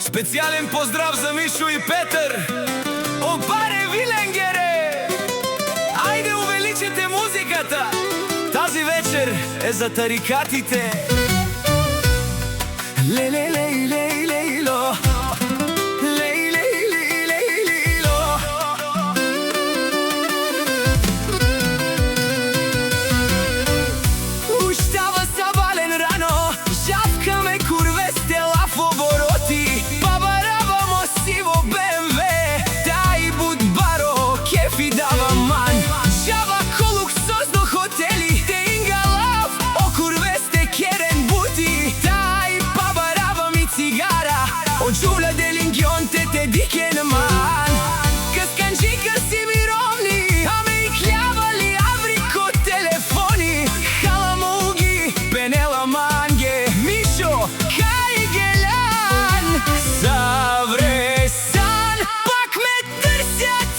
Специален поздрав за Мишо и Петър. Опаре Виленгере! Айде увеличете музиката! Тази вечер е за тарикатите. Ле-ле-ле-ле-ле-ло, ле-ле-ле-ле-ле-ло. Ущава сабален рано, жавкаме курвестела в обороти. Бабараба сиво БМВ, дай буд баро, кефи дава ман. Жава колуксозно хотели, те ингалав, о курвесте керен бути. Дай бабараба ми цигара, о джуля делингионте те дикен ман. Късканджика си ми ровни, аме и хлябали аврико телефони. Халамуги, пенела манге, Мишо, кай гелян. Завресан, пак ме търсят.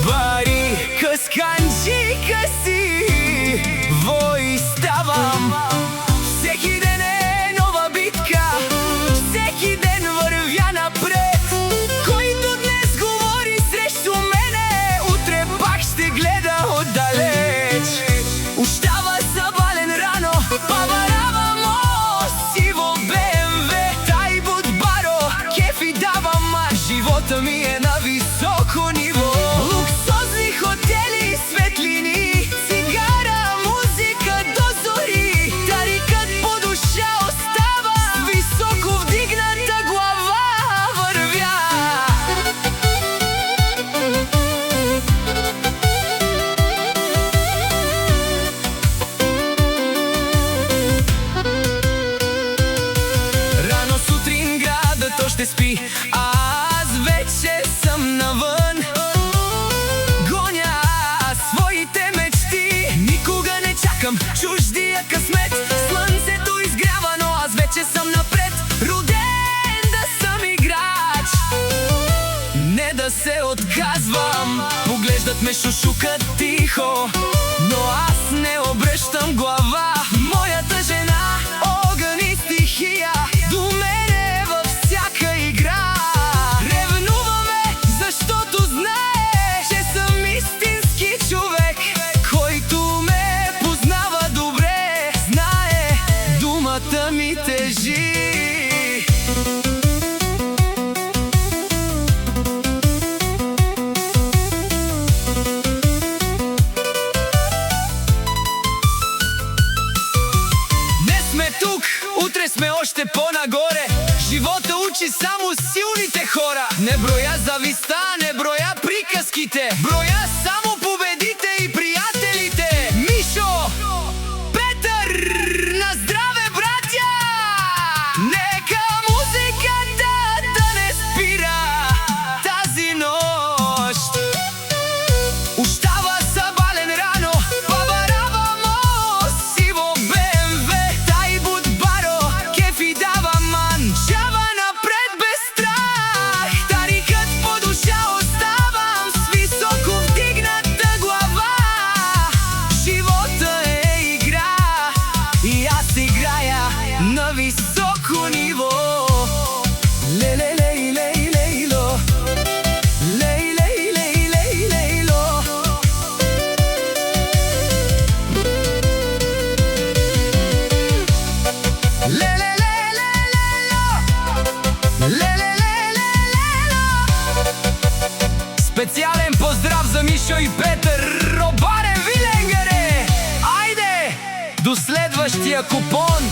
Бари, късканджика си, вой ставам. Всеки ден е нова битка, всеки ден вървя напред. Който днес говори срещу мене, утре пак ще гледа отдалеч. Ущава забален рано, бабарава мо, сиво БМВ, тай буд баро, кефи дава ман. Живота ми е на високо ниво. Луксозни хотели, светлини, цигара, музика до зори. Тарикът по душа остава, високо вдигната глава вървя. Рано сутрин градът още спи, а аз вече съм навън. Гоня своите мечти, никога не чакам чуждия късмет. Слънцето изгрява, но аз вече съм напред. Роден да съм играч, не да се отказвам. Поглеждат ме, шушукат тихо, но аз не обръщам глава. Моята жена, огън и стихия, до мене във всяка игра. Ревнуваме, защото знае, че съм истински човек. Който ме познава добре, знае, думата ми тежи. Днес сме тук, утре сме още по-нагоре. Живота учи само силните хора. Не броя зависта, не броя приказките, броя само победите и приятелите. Мишо, Петър, на здраве, братя! Нека музиката да не спира тази нощ. Ущава сабален рано, бабарава мо, сиво БМВ, тай буд баро, кефи дава ман. Жава напред без страх, тарикът по душа оставам, с високо вдигната глава. Живота е игра и аз играя на високо ниво. Ле-ле-ле-ле-ле-ло, ле-ле-ле-ле-ле-ло. Ле-ле-ле-ле-ле-ло, ле-ле-ле-ле-ле-ло. Специален поздрав за Мишо и Петър. Опаре Виленгере! Айде! До следващия купон!